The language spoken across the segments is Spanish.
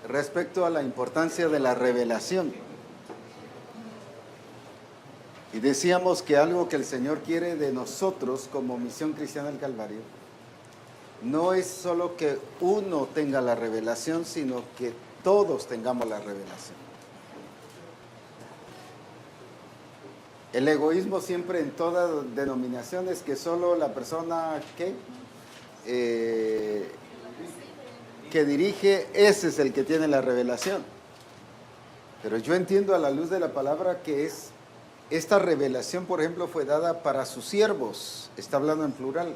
respecto a la importancia de la revelación. Y decíamos que algo que el Señor quiere de nosotros como Misión Cristiana del Calvario no es solo que uno tenga la revelación, sino que todos tengamos la revelación. El egoísmo siempre en toda denominación es que solo la persona que dirige, ese es el que tiene la revelación. Pero yo entiendo a la luz de la palabra que esta revelación, por ejemplo, fue dada para sus siervos. Está hablando en plural.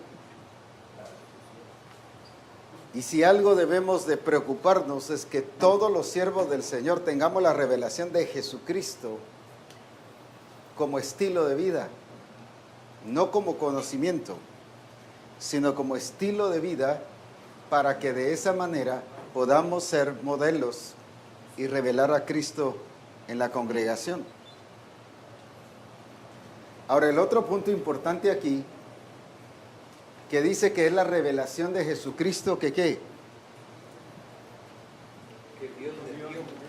Y si algo debemos de preocuparnos es que todos los siervos del Señor tengamos la revelación de Jesucristo como estilo de vida, no como conocimiento, sino como estilo de vida, para que de esa manera podamos ser modelos y revelar a Cristo en la congregación. Ahora, el otro punto importante aquí, que dice que es la revelación de Jesucristo, que ¿qué?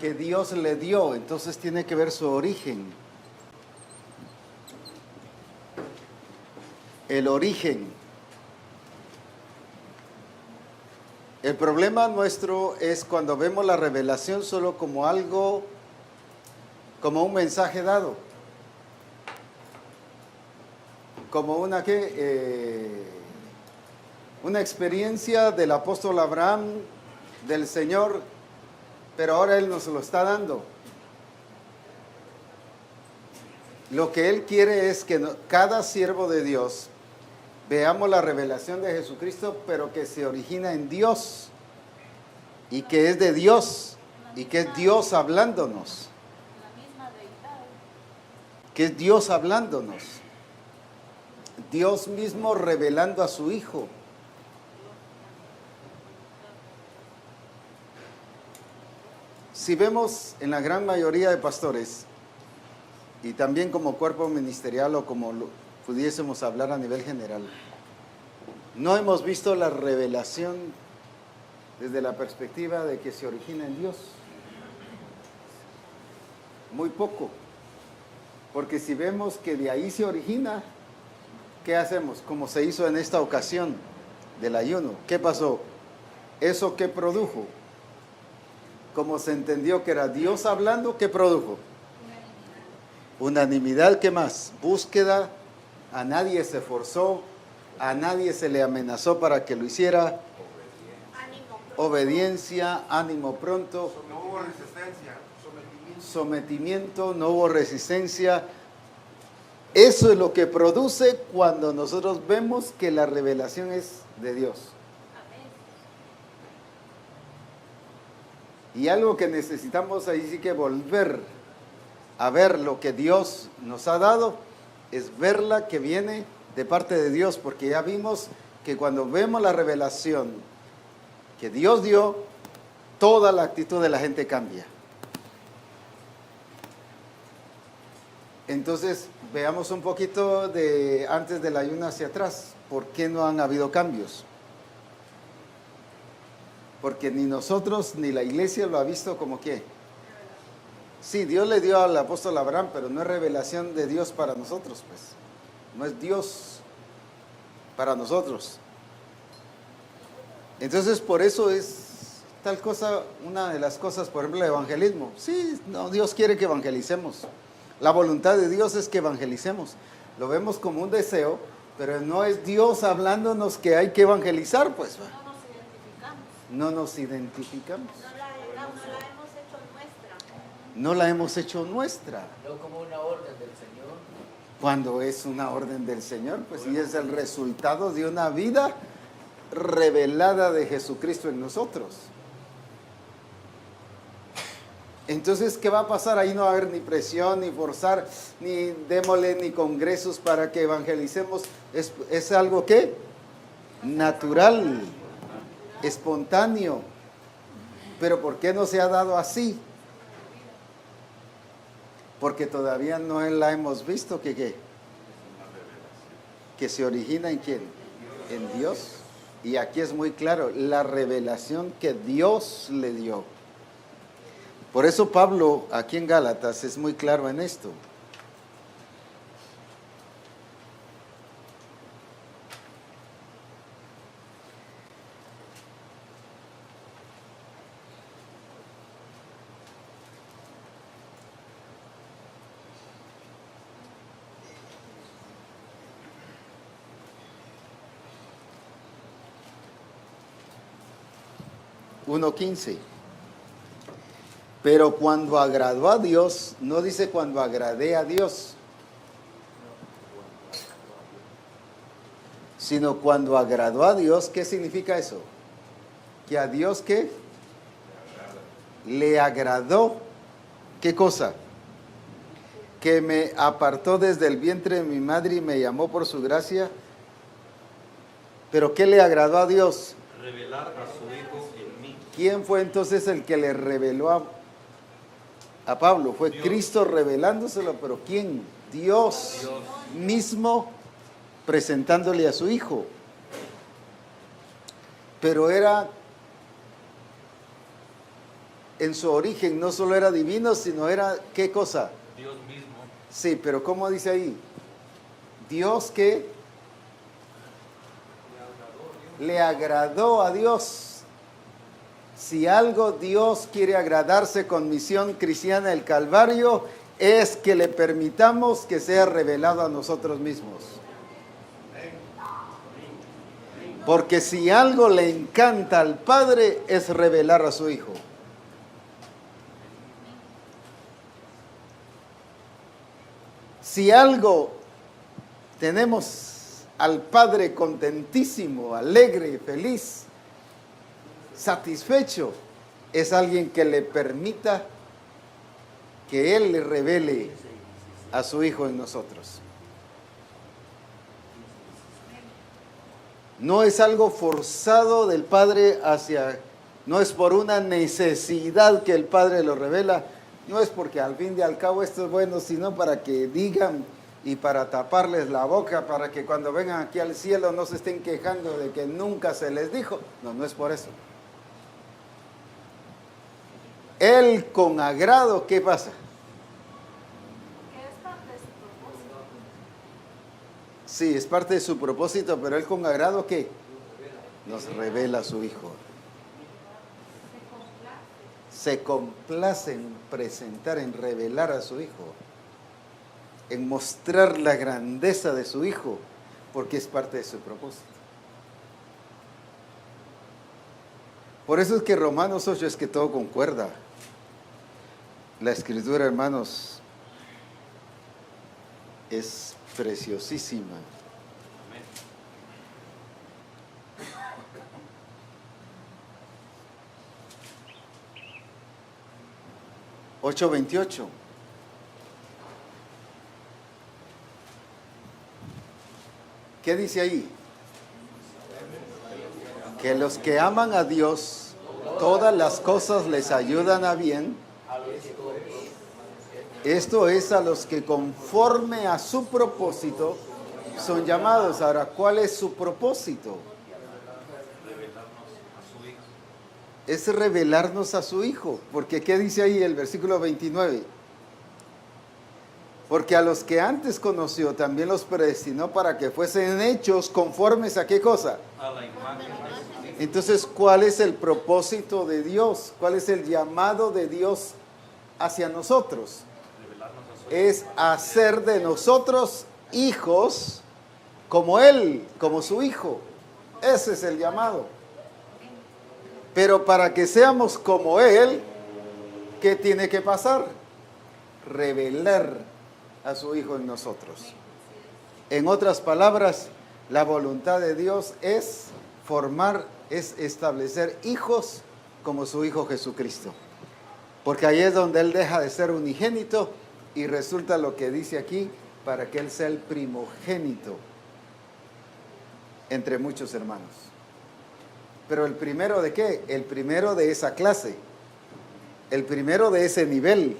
Que Dios le dio, entonces tiene que ver su origen. El origen. El problema nuestro es cuando vemos la revelación solo como algo, como un mensaje dado, como una experiencia del apóstol Abraham, del Señor, pero ahora Él nos lo está dando. Lo que Él quiere es que cada siervo de Dios veamos la revelación de Jesucristo, pero que se origina en Dios y que es de Dios y que es Dios hablándonos. Que es Dios hablándonos. Dios mismo revelando a su Hijo. Si vemos en la gran mayoría de pastores, y también como cuerpo ministerial o como pudiésemos hablar a nivel general, no hemos visto la revelación desde la perspectiva de que se origina en Dios. Muy poco. Porque si vemos que de ahí se origina, ¿qué hacemos? Como se hizo en esta ocasión del ayuno. ¿Qué pasó? ¿Eso qué produjo? Como se entendió que era Dios hablando, ¿qué produjo? Unanimidad. ¿Qué más? Búsqueda. A nadie se forzó, a nadie se le amenazó para que lo hiciera. Obediencia, ánimo pronto. No hubo resistencia, sometimiento, no hubo resistencia. Eso es lo que produce cuando nosotros vemos que la revelación es de Dios. Y algo que necesitamos ahí sí que volver a ver lo que Dios nos ha dado, es verla que viene de parte de Dios, porque ya vimos que cuando vemos la revelación que Dios dio, toda la actitud de la gente cambia. Entonces, veamos un poquito de antes del ayuno hacia atrás. ¿Por qué no han habido cambios? Porque ni nosotros ni la iglesia lo ha visto como ¿qué? Sí, Dios le dio al apóstol Abraham, pero no es revelación de Dios para nosotros, pues. No es Dios para nosotros. Entonces, por eso es tal cosa, una de las cosas, por ejemplo, el evangelismo. Sí, no, Dios quiere que evangelicemos. La voluntad de Dios es que evangelicemos. Lo vemos como un deseo, pero no es Dios hablándonos que hay que evangelizar, pues. No nos identificamos. No la hemos hecho nuestra. No como una orden del Señor. Cuando es una orden del Señor, pues y es el resultado de una vida revelada de Jesucristo en nosotros. Entonces, ¿qué va a pasar? Ahí no va a haber ni presión, ni forzar, ni démosle, ni congresos para que evangelicemos. Es algo ¿qué? Natural, espontáneo. Pero ¿por qué no se ha dado así? Porque todavía no la hemos visto que se origina en ¿quién? En Dios. Y aquí es muy claro, la revelación que Dios le dio. Por eso Pablo aquí en Gálatas es muy claro en esto. Uno 15. Pero cuando agradó a Dios, no dice cuando agradé a Dios, sino cuando agradó a Dios. ¿Qué significa eso? Que a Dios, ¿qué? Le agradó. ¿Qué cosa? Que me apartó desde el vientre de mi madre y me llamó por su gracia. ¿Pero qué le agradó a Dios? Revelar a su Hijo en mí. ¿Quién fue entonces el que le reveló a Pablo? Fue Dios. Cristo revelándoselo, pero ¿quién? Dios mismo presentándole a su Hijo. Pero era, en su origen, no solo era divino, sino era, ¿qué cosa? Dios mismo. Sí, pero ¿cómo dice ahí? Dios que le agradó a Dios. Si algo Dios quiere agradarse con Misión Cristiana del Calvario, es que le permitamos que sea revelado a nosotros mismos. Porque si algo le encanta al Padre, es revelar a su Hijo. Si algo tenemos al Padre contentísimo, alegre, feliz, satisfecho, es alguien que le permita que Él le revele a su Hijo en nosotros. No es algo forzado del Padre no es por una necesidad que el Padre lo revela, no es porque al fin y al cabo esto es bueno, sino para que digan y para taparles la boca, para que cuando vengan aquí al cielo no se estén quejando de que nunca se les dijo. No, no es por eso. Él con agrado, ¿qué pasa? Es parte de su propósito. Sí, es parte de su propósito, pero Él con agrado, ¿qué? Nos revela a su Hijo. Se complace en presentar, en revelar a su Hijo, en mostrar la grandeza de su Hijo, porque es parte de su propósito. Por eso es que Romanos 8 es que todo concuerda. La Escritura, hermanos, es preciosísima. 8:28. ¿Qué dice ahí? Que los que aman a Dios, todas las cosas les ayudan a bien. Esto es a los que conforme a su propósito son llamados. Ahora, ¿cuál es su propósito? Es revelarnos a su Hijo. Porque ¿qué dice ahí el versículo 29? Porque a los que antes conoció también los predestinó para que fuesen hechos conformes a qué cosa. A la imagen de su Hijo. Entonces, ¿cuál es el propósito de Dios? ¿Cuál es el llamado de Dios hacia nosotros? Revelarnos a su Hijo. Es hacer de nosotros hijos como Él, como su Hijo. Ese es el llamado. Pero para que seamos como Él, ¿qué tiene que pasar? Revelar a su Hijo en nosotros. En otras palabras, la voluntad de Dios es formar, es establecer hijos como su Hijo Jesucristo. Porque ahí es donde Él deja de ser unigénito y resulta lo que dice aquí, para que Él sea el primogénito entre muchos hermanos. Pero el primero de qué? El primero de esa clase, el primero de ese nivel,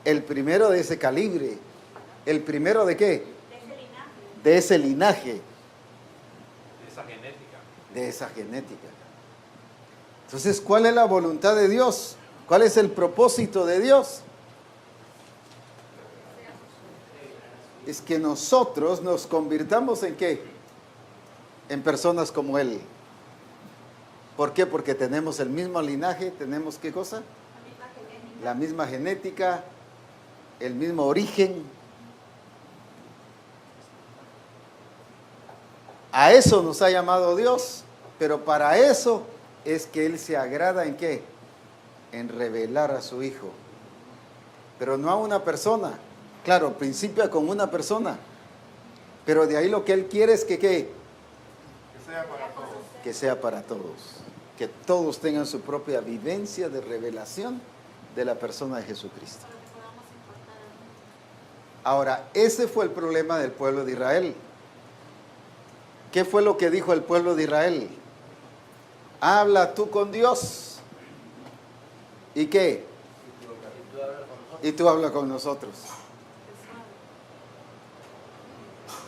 el primero de ese calibre, el primero de qué? De ese linaje. De esa genética. De esa genética. Entonces, ¿cuál es la voluntad de Dios? ¿Cuál es el propósito de Dios? Es que nosotros nos convirtamos en ¿qué? En personas como Él. ¿Por qué? Porque tenemos el mismo linaje, tenemos ¿qué cosa? La misma genética, el mismo origen. A eso nos ha llamado Dios, pero para eso es que Él se agrada ¿en qué? En revelar a su Hijo. Pero no a una persona. Claro, principia con una persona. Pero de ahí lo que Él quiere es que ¿qué? Que sea para todos. Que sea para todos. Que todos tengan su propia vivencia de revelación de la persona de Jesucristo. Ahora, ese fue el problema del pueblo de Israel. ¿Qué fue lo que dijo el pueblo de Israel? Habla tú con Dios. ¿Y qué? Y tú hablas con nosotros.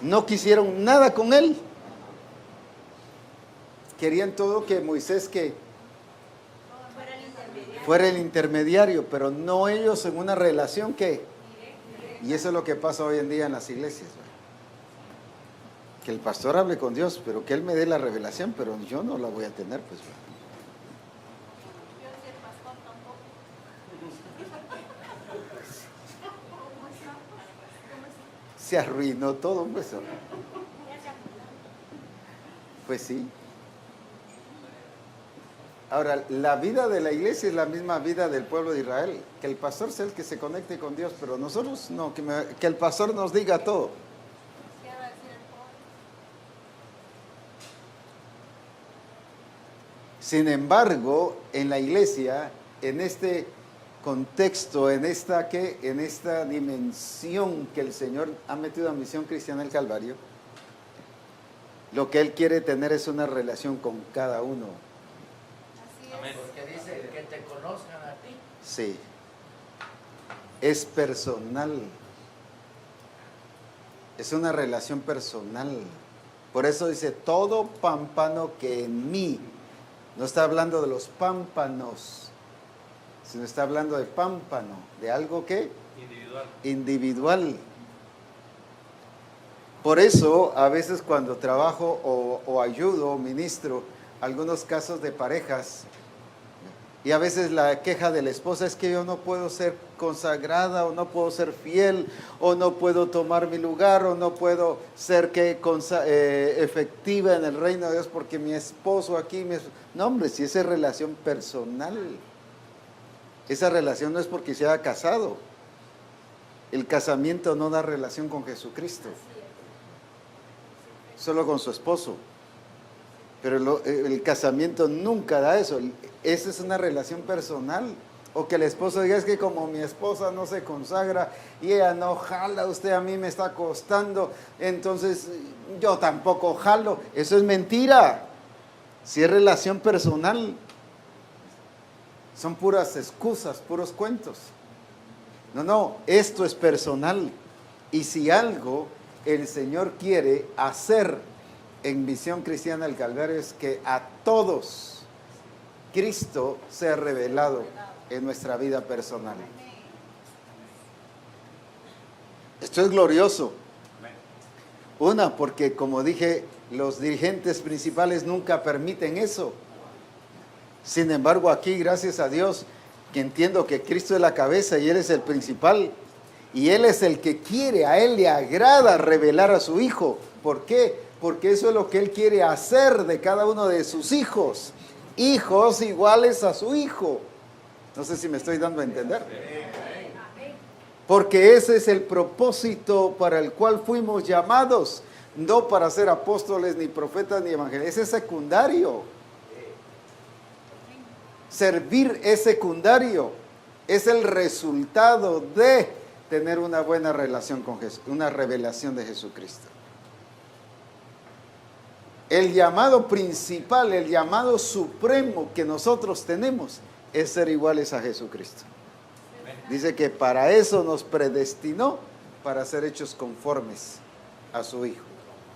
No quisieron nada con Él. Querían todo que Moisés que fuera el intermediario, pero no ellos en una relación que... Y eso es lo que pasa hoy en día en las iglesias. Que el pastor hable con Dios, pero que Él me dé la revelación, pero yo no la voy a tener, pues. Se arruinó todo, pues. Pues sí. Ahora, la vida de la iglesia es la misma vida del pueblo de Israel. Que el pastor sea el que se conecte con Dios, pero nosotros no, que el pastor nos diga todo. Sin embargo, en la iglesia, en este contexto, en esta dimensión que el Señor ha metido a Misión Cristiana del Calvario, lo que Él quiere tener es una relación con cada uno. Amén. Porque dice que te conozcan a ti. Sí. Es personal. Es una relación personal. Por eso dice, todo pámpano que en mí. No está hablando de los pámpanos, sino está hablando de pámpano, de algo que individual. Por eso, a veces cuando trabajo o ayudo o ministro algunos casos de parejas, y a veces la queja de la esposa es que yo no puedo ser consagrada, o no puedo ser fiel, o no puedo tomar mi lugar, o no puedo ser efectiva en el reino de Dios porque mi esposo aquí... No, hombre, si esa es relación personal. Esa relación no es porque se haya casado. El casamiento no da relación con Jesucristo, solo con su esposo. Pero el casamiento nunca da eso. Esa es una relación personal. O que el esposo diga, es que como mi esposa no se consagra y ella no jala, usted a mí me está costando, entonces yo tampoco jalo. Eso es mentira. Si es relación personal, son puras excusas, puros cuentos. No, esto es personal. Y si algo el Señor quiere hacer en Misión Cristiana del Calvario es que a todos Cristo sea revelado en nuestra vida personal. Esto es glorioso. Una, porque como dije, los dirigentes principales nunca permiten eso. Sin embargo, aquí, gracias a Dios, que entiendo que Cristo es la cabeza y Él es el principal. Y Él es el que quiere, a Él le agrada revelar a su Hijo. ¿Por qué? Porque eso es lo que Él quiere hacer de cada uno de sus hijos. Hijos iguales a su Hijo. No sé si me estoy dando a entender. Porque ese es el propósito para el cual fuimos llamados. No para ser apóstoles, ni profetas, ni evangelistas. Ese es secundario. Servir es secundario. Es el resultado de tener una buena relación con Jesús, una revelación de Jesucristo. El llamado principal, el llamado supremo que nosotros tenemos es ser iguales a Jesucristo. Dice que para eso nos predestinó, para ser hechos conformes a su Hijo.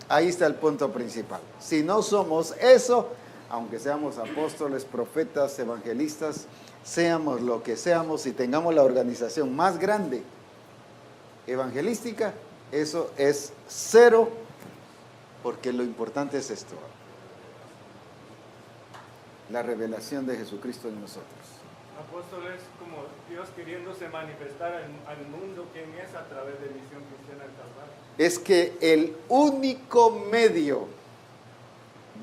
Ahí está el punto principal. Si no somos eso, aunque seamos apóstoles, profetas, evangelistas, seamos lo que seamos y tengamos la organización más grande evangelística, eso es cero, porque lo importante es esto: la revelación de Jesucristo en nosotros. Apóstol, es como Dios queriéndose manifestar al mundo quién es a través de Misión Cristiana del Calvario. Es que el único medio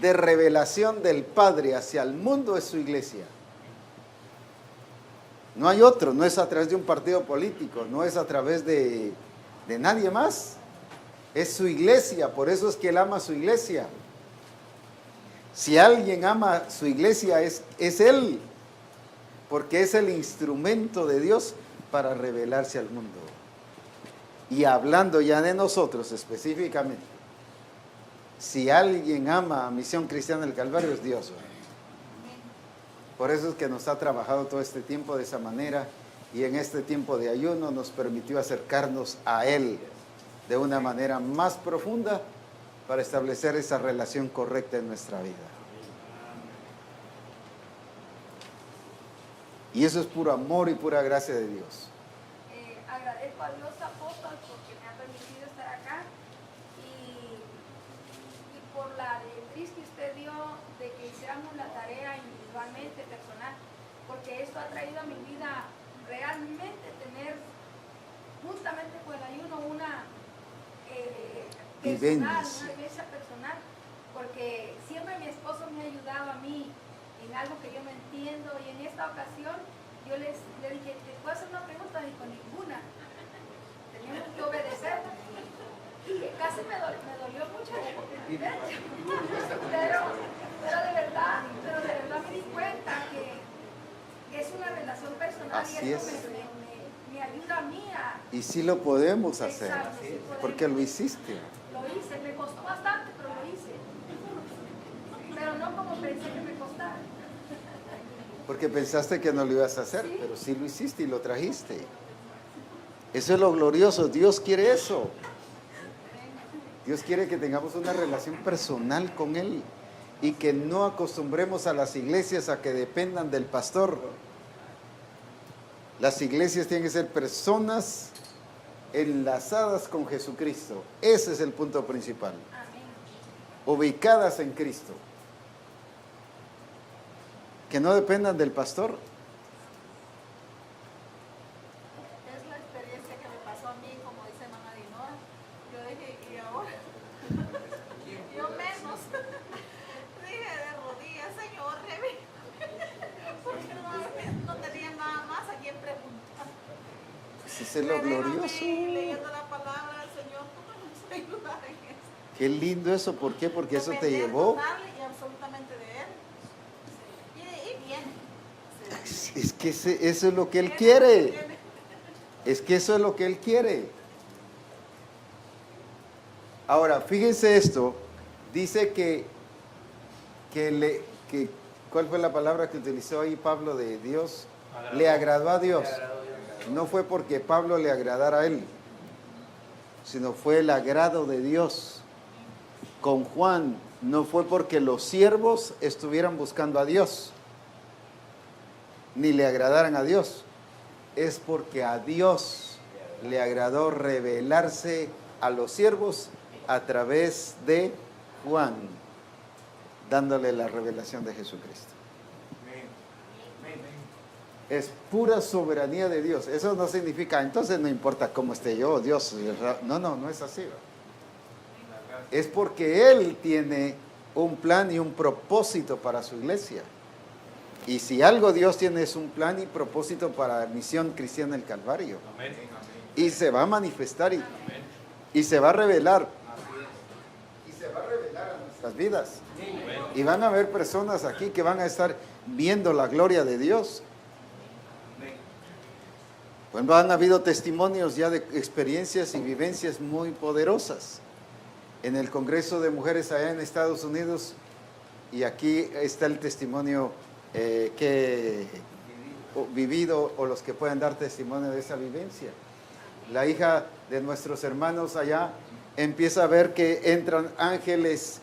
de revelación del Padre hacia el mundo es su iglesia. No hay otro, no es a través de un partido político, no es a través de nadie más. Es su iglesia, por eso es que Él ama a su iglesia. Si alguien ama su iglesia es Él, porque es el instrumento de Dios para revelarse al mundo. Y hablando ya de nosotros específicamente, si alguien ama a Misión Cristiana del Calvario es Dios. Por eso es que nos ha trabajado todo este tiempo de esa manera, y en este tiempo de ayuno nos permitió acercarnos a Él de una manera más profunda para establecer esa relación correcta en nuestra vida. Y eso es puro amor y pura gracia de Dios. Agradezco a Dios, apóstol, porque me ha permitido estar acá y por la directriz que usted dio de que hiciéramos la tarea individualmente, personal, porque esto ha traído a mi vida realmente tener, juntamente con el ayuno, una vivencia personal, porque siempre mi esposo me ha ayudado a mí en algo que yo no entiendo, y en esta ocasión yo le dije, ¿te puedo hacer una pregunta? Dijo, ninguna. Teníamos que obedecer. Y casi me dolió mucho, pero de verdad me di cuenta que es una relación personal. Así y eso es. me ayuda a mí a... Y sí lo podemos hacer, Exacto, sí podemos. porque lo hiciste. Lo hice, me costó bastante, pero lo hice. Pero no como pensé que me costara. Porque pensaste que no lo ibas a hacer, Sí. pero sí lo hiciste y lo trajiste. Eso es lo glorioso, Dios quiere eso. Dios quiere que tengamos una relación personal con Él y que no acostumbremos a las iglesias a que dependan del pastor. Las iglesias tienen que ser personas enlazadas con Jesucristo. Ese es el punto principal. Amén. Ubicadas en Cristo. Que no dependan del pastor. Es la experiencia que me pasó a mí, como dice mamá Dinora. Yo dije, ¿y ahora? Yo menos. Dije de rodillas, Señor, porque no tenía nada más a quien preguntar. Pues ese es lo Me dejo a mí glorioso. leyendo la palabra del Señor, ¿cómo nos va a ayudar en esto? Qué lindo eso. ¿Por qué? Porque eso te Depender llevó. total y absolutamente de Él. Y bien. Es que eso es lo que Él quiere. Es que eso es lo que Él quiere. Ahora, fíjense esto. Dice que ¿cuál fue la palabra que utilizó ahí Pablo de Dios? Le agradó a Dios. No fue porque Pablo le agradara a él, sino fue el agrado de Dios. Con Juan no fue porque los siervos estuvieran buscando a Dios, ni le agradaran a Dios. Es porque a Dios le agradó revelarse a los siervos a través de Juan, dándole la revelación de Jesucristo. Es pura soberanía de Dios. Eso no significa, entonces no importa cómo esté yo, Dios. No es así. Es porque Él tiene un plan y un propósito para su iglesia. Y si algo Dios tiene es un plan y propósito para Misión Cristiana del Calvario. Amén. Y se va a manifestar y se va a revelar. Y se va a revelar a nuestras vidas. Y van a haber personas aquí que van a estar viendo la gloria de Dios. Pues han habido testimonios ya de experiencias y vivencias muy poderosas. En el Congreso de Mujeres allá en Estados Unidos, y aquí está el testimonio que he vivido, o los que pueden dar testimonio de esa vivencia. La hija de nuestros hermanos allá empieza a ver que entran ángeles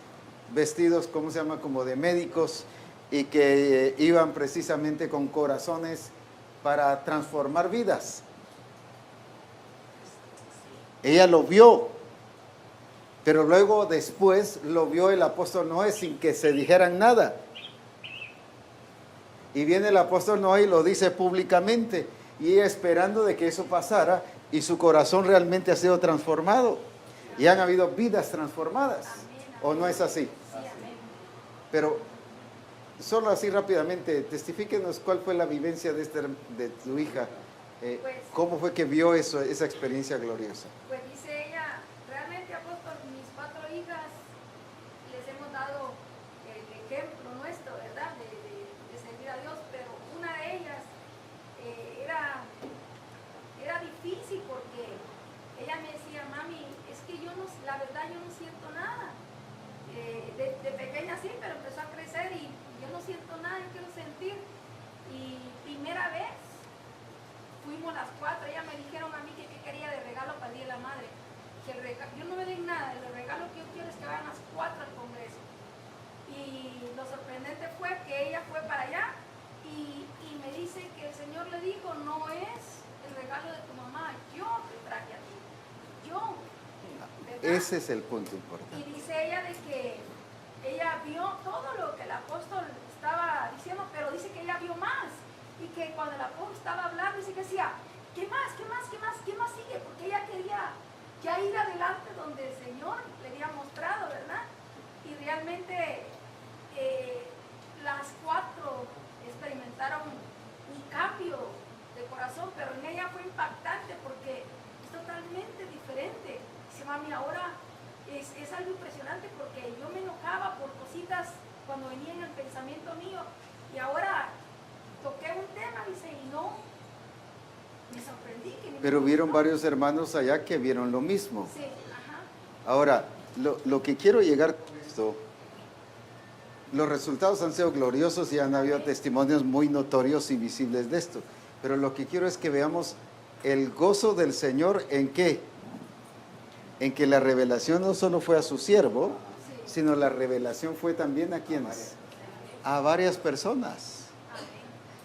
vestidos, ¿cómo se llama?, como de médicos, y que iban precisamente con corazones para transformar vidas. Ella lo vio, pero luego después lo vio el apóstol Noé sin que se dijeran nada. Y viene el apóstol Noé y lo dice públicamente, y ella esperando de que eso pasara, y su corazón realmente ha sido transformado, y han habido vidas transformadas. ¿O no es así? Pero solo así rápidamente, testifíquenos cuál fue la vivencia de tu hija. ¿Cómo fue que vio eso, esa experiencia gloriosa? Pues dice ella, realmente apóstol, mis 4 hijas les hemos dado el ejemplo nuestro, ¿verdad? De servir a Dios, pero una de ellas era difícil porque ella me decía, mami, es que yo no, la verdad yo no siento nada. De pequeña sí, pero empezó a crecer y yo no siento nada, yo quiero sentir. Y primera vez fuimos las 4, ellas me dijeron a mí que qué quería de regalo para el Día de la Madre. Que yo no me den nada, el regalo que yo quiero es que vayan las 4 al Congreso. Y lo sorprendente fue que ella fue para allá y me dice que el Señor le dijo, no es el regalo de tu mamá, yo te traje a ti. Yo. ¿Verdad? Ese es el punto importante. Y dice ella de que ella vio todo lo que el apóstol estaba diciendo, pero dice que ella vio más. Y que cuando el apóstol estaba hablando, dice que decía, ¿qué más? ¿Qué más? ¿Qué más? ¿Qué más sigue? Porque ella quería ya ir adelante donde el Señor le había mostrado, ¿verdad? Y realmente las 4 experimentaron un cambio de corazón, pero en ella fue impactante porque es totalmente diferente. Dice, mami, ahora es algo impresionante porque yo me enojaba por cositas cuando venían en el pensamiento mío y ahora toqué un tema, dice, y no, me sorprendí. Pero vieron varios hermanos allá que vieron lo mismo. Sí, ajá. Ahora, lo que quiero llegar con esto, los resultados han sido gloriosos y han habido testimonios muy notorios y visibles de esto. Pero lo que quiero es que veamos el gozo del Señor en qué. En que la revelación no solo fue a su siervo, sino la revelación fue también a quienes, a varias personas.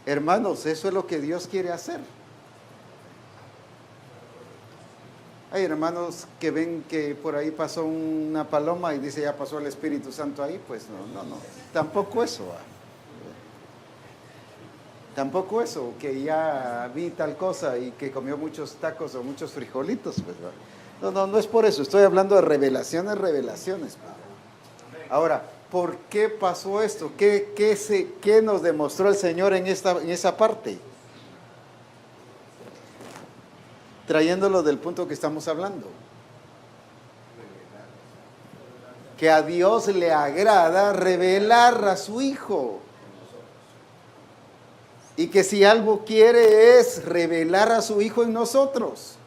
Hermanos, eso es lo que Dios quiere hacer. Hay hermanos que ven que por ahí pasó una paloma y dice ya pasó el Espíritu Santo ahí, pues no, tampoco eso. Tampoco eso, que ya vi tal cosa y que comió muchos tacos o muchos frijolitos, pues. No es por eso, estoy hablando de revelaciones. Pues. Ahora, ¿por qué pasó esto? ¿Qué nos demostró el Señor en esa parte? Trayéndolo del punto que estamos hablando. Que a Dios le agrada revelar a su Hijo. Y que si algo quiere es revelar a su Hijo en nosotros.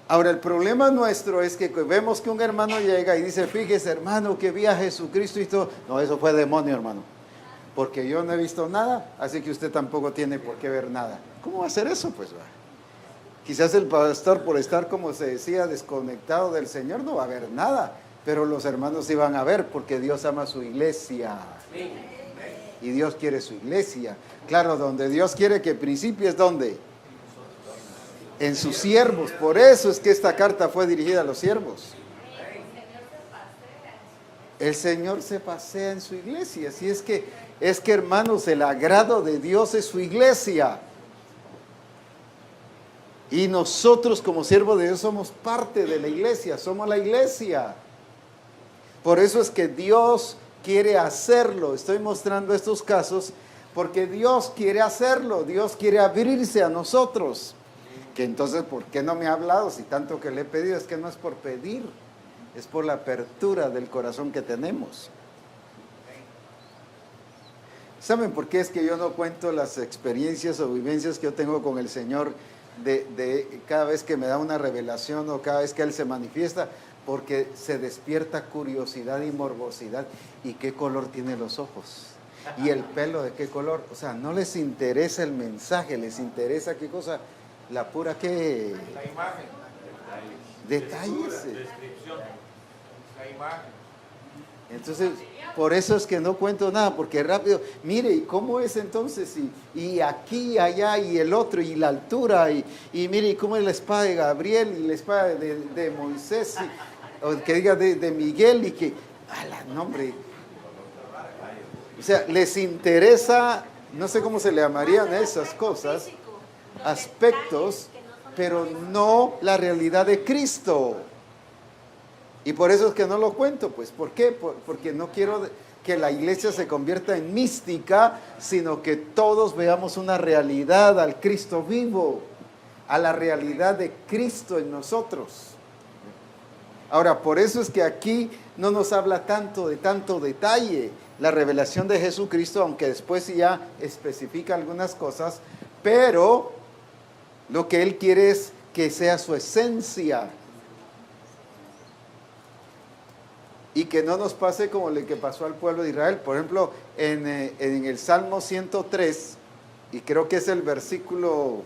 Ahora, el problema nuestro es que vemos que un hermano llega y dice, fíjese hermano, que vi a Jesucristo y todo. No, eso fue demonio, hermano. Porque yo no he visto nada, así que usted tampoco tiene por qué ver nada. ¿Cómo va a hacer eso? Pues va. Quizás el pastor, por estar, como se decía, desconectado del Señor, no va a ver nada. Pero los hermanos sí van a ver, porque Dios ama su iglesia. Y Dios quiere su iglesia. Claro, donde Dios quiere que principie es donde. En sus siervos. Por eso es que esta carta fue dirigida a los siervos. El Señor se pasea en su iglesia. Así es que hermanos, el agrado de Dios es su iglesia. Y nosotros como siervos de Dios somos parte de la iglesia, somos la iglesia. Por eso es que Dios quiere hacerlo. Estoy mostrando estos casos porque Dios quiere hacerlo. Dios quiere abrirse a nosotros. Que entonces, ¿por qué no me ha hablado? Si tanto que le he pedido, es que no es por pedir, es por la apertura del corazón que tenemos. ¿Saben por qué es que yo no cuento las experiencias o vivencias que yo tengo con el Señor de cada vez que me da una revelación o cada vez que Él se manifiesta? Porque se despierta curiosidad y morbosidad. ¿Y qué color tiene los ojos? ¿Y el pelo de qué color? O sea, no les interesa el mensaje, les interesa qué cosa. La pura que La imagen. detalles. Descripción. La imagen. Entonces, por eso es que no cuento nada, porque rápido, mire, ¿y cómo es entonces? Y aquí, allá, y el otro, y la altura, y mire, ¿y cómo es la espada de Gabriel, y la espada de Moisés, o que diga de Miguel, y que, nombre. O sea, les interesa, no sé cómo se le llamarían a esas cosas, aspectos, pero no la realidad de Cristo. Y por eso es que no lo cuento, pues. ¿Por qué? Porque no quiero que la iglesia se convierta en mística, sino que todos veamos una realidad al Cristo vivo, a la realidad de Cristo en nosotros. Ahora, por eso es que aquí no nos habla tanto detalle la revelación de Jesucristo, aunque después ya especifica algunas cosas, pero lo que Él quiere es que sea su esencia. Y que no nos pase como lo que pasó al pueblo de Israel. Por ejemplo, en el Salmo 103, y creo que es el versículo,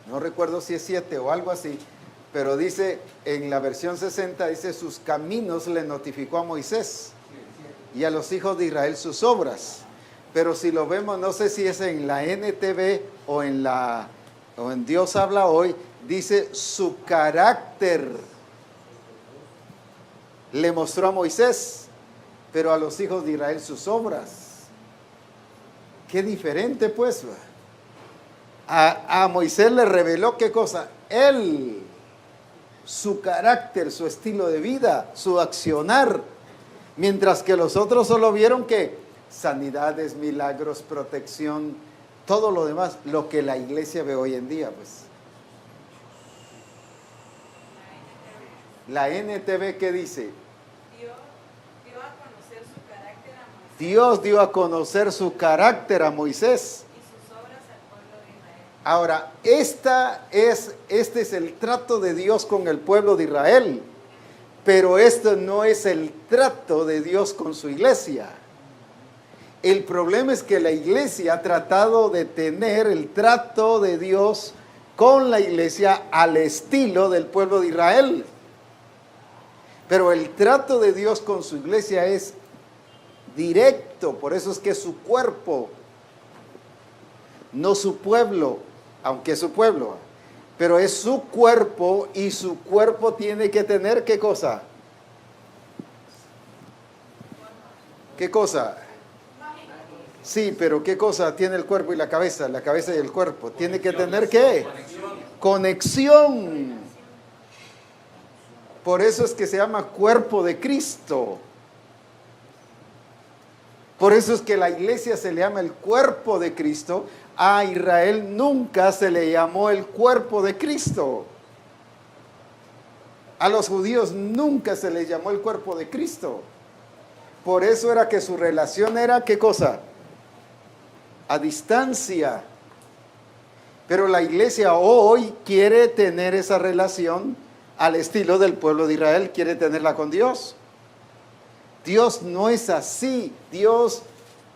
no recuerdo si es 7 o algo así, pero dice, en la versión 60, dice, sus caminos le notificó a Moisés y a los hijos de Israel sus obras. Pero si lo vemos, no sé si es en la NTV o en Dios habla hoy, dice su carácter le mostró a Moisés, pero a los hijos de Israel sus obras. Qué diferente, pues. A Moisés le reveló qué cosa, él, su carácter, su estilo de vida, su accionar, mientras que los otros solo vieron que sanidades, milagros, protección, todo lo demás, lo que la iglesia ve hoy en día, pues. La NTV, ¿qué dice? Dios dio a conocer su carácter a Moisés. Y sus obras al pueblo de Israel. Ahora, este es el trato de Dios con el pueblo de Israel, pero esto no es el trato de Dios con su iglesia. El problema es que la iglesia ha tratado de tener el trato de Dios con la iglesia al estilo del pueblo de Israel. Pero el trato de Dios con su iglesia es directo, por eso es que es su cuerpo, no su pueblo, aunque es su pueblo, pero es su cuerpo y su cuerpo tiene que tener ¿qué cosa? ¿Qué cosa? Sí, pero ¿qué cosa tiene el cuerpo y la cabeza? La cabeza y el cuerpo. ¿Tiene que tener qué? Conexión. Por eso es que se llama cuerpo de Cristo. Por eso es que la iglesia se le llama el cuerpo de Cristo. A Israel nunca se le llamó el cuerpo de Cristo. A los judíos nunca se les llamó el cuerpo de Cristo. Por eso era que su relación era, ¿qué cosa? A distancia. Pero la iglesia hoy quiere tener esa relación al estilo del pueblo de Israel, quiere tenerla con Dios. Dios no es así. Dios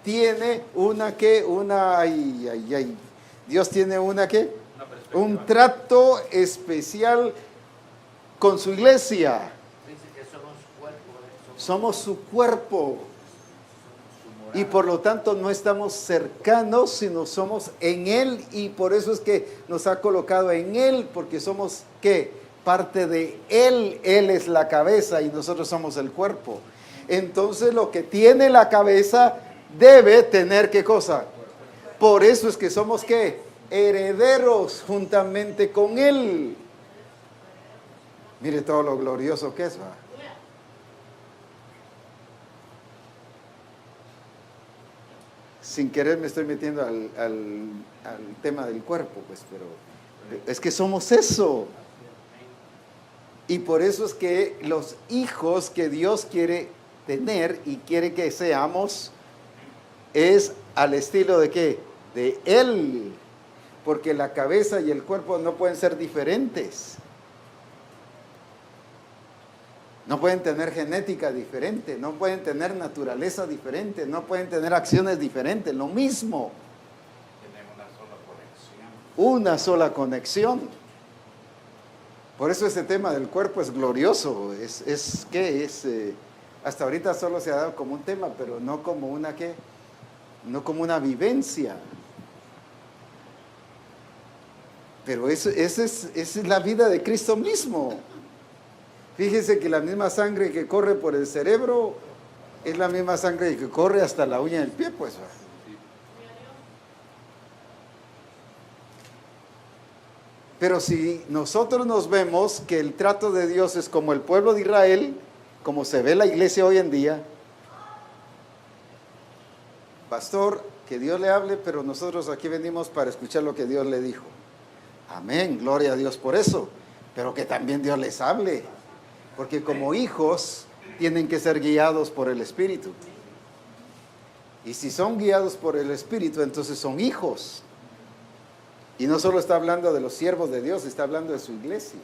tiene Dios tiene un trato especial con su iglesia. Dice que somos cuerpo. Somos su cuerpo. Y por lo tanto no estamos cercanos, sino somos en Él. Y por eso es que nos ha colocado en Él, porque somos, ¿qué? Parte de Él. Él es la cabeza y nosotros somos el cuerpo. Entonces lo que tiene la cabeza debe tener ¿qué cosa? Por eso es que somos ¿qué? Herederos juntamente con Él. Mire todo lo glorioso que es, ¿va? Sin querer me estoy metiendo al tema del cuerpo, pues, pero es que somos eso. Y por eso es que los hijos que Dios quiere tener y quiere que seamos es al estilo de ¿qué? De Él. Porque la cabeza y el cuerpo no pueden ser diferentes. No pueden tener genética diferente, no pueden tener naturaleza diferente, no pueden tener acciones diferentes, lo mismo. Tienen una sola conexión. Por eso este tema del cuerpo es glorioso, Hasta ahorita solo se ha dado como un tema, pero no como una ¿qué? No como una vivencia. Pero esa es la vida de Cristo mismo. Fíjese que la misma sangre que corre por el cerebro es la misma sangre que corre hasta la uña del pie, pues. Pero si nosotros nos vemos que el trato de Dios es como el pueblo de Israel, como se ve la iglesia hoy en día, pastor, que Dios le hable, pero nosotros aquí venimos para escuchar lo que Dios le dijo. Amén, gloria a Dios por eso, pero que también Dios les hable, porque como hijos tienen que ser guiados por el Espíritu. Y si son guiados por el Espíritu, entonces son hijos. Y no solo está hablando de los siervos de Dios, está hablando de su iglesia.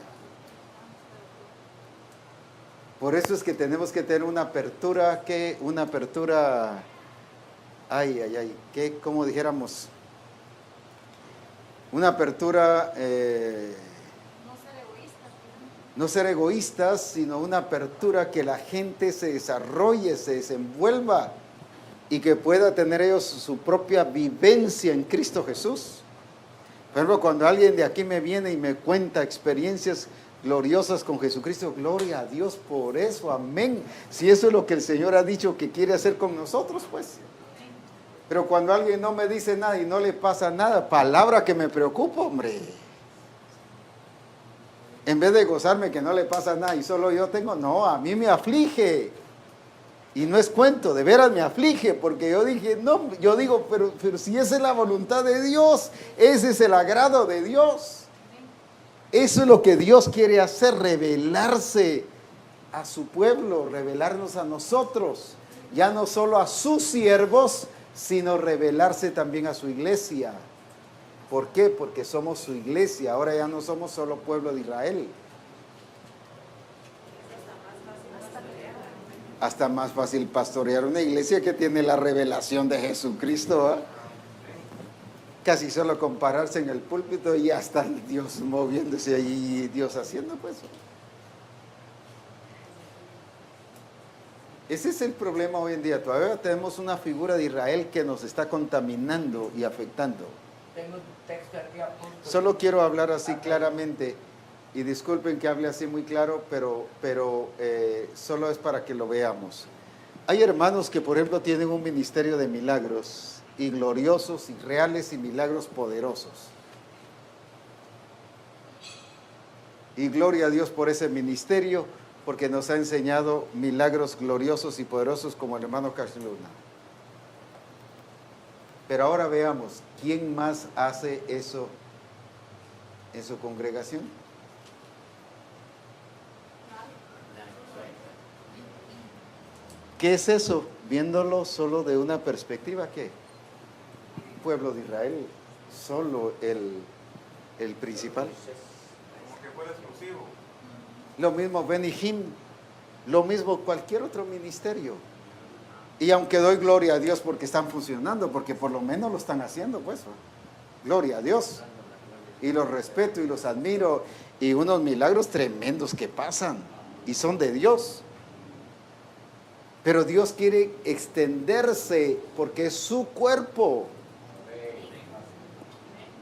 Por eso es que tenemos que tener una apertura, que como dijéramos, una apertura, no ser egoístas, sino una apertura que la gente se desarrolle, se desenvuelva y que pueda tener ellos su propia vivencia en Cristo Jesús. Por ejemplo, cuando alguien de aquí me viene y me cuenta experiencias gloriosas con Jesucristo, gloria a Dios por eso, amén. Si eso es lo que el Señor ha dicho que quiere hacer con nosotros, pues. Pero cuando alguien no me dice nada y no le pasa nada, palabra que me preocupa, hombre. En vez de gozarme que no le pasa nada y solo yo tengo, no, a mí me aflige. Y no es cuento, de veras me aflige, porque yo dije, no, yo digo, pero si esa es la voluntad de Dios, ese es el agrado de Dios. Eso es lo que Dios quiere hacer, revelarse a su pueblo, revelarnos a nosotros, ya no solo a sus siervos, sino revelarse también a su iglesia. ¿Por qué? Porque somos su iglesia, ahora ya no somos solo pueblo de Israel. Hasta más fácil pastorear una iglesia que tiene la revelación de Jesucristo, ¿eh? Casi solo compararse en el púlpito y ya está Dios moviéndose allí, Dios haciendo pues. Ese es el problema hoy en día. Todavía tenemos una figura de Israel que nos está contaminando y afectando. Tengo un texto aquí a punto. Solo quiero hablar así claramente. Y disculpen que hable así muy claro, pero solo es para que lo veamos. Hay hermanos que, por ejemplo, tienen un ministerio de milagros, y gloriosos, y reales, y milagros poderosos. Y gloria a Dios por ese ministerio, porque nos ha enseñado milagros gloriosos y poderosos como el hermano Carlos Luna. Pero ahora veamos, ¿quién más hace eso en su congregación? ¿Qué es eso? Viéndolo solo de una perspectiva, ¿qué? Pueblo de Israel, solo el principal. Como que fuera exclusivo. Lo mismo Benny Hinn, lo mismo cualquier otro ministerio. Y aunque doy gloria a Dios porque están funcionando, porque por lo menos lo están haciendo, pues, gloria a Dios. Y los respeto y los admiro, y unos milagros tremendos que pasan, y son de Dios. Pero Dios quiere extenderse porque es su cuerpo.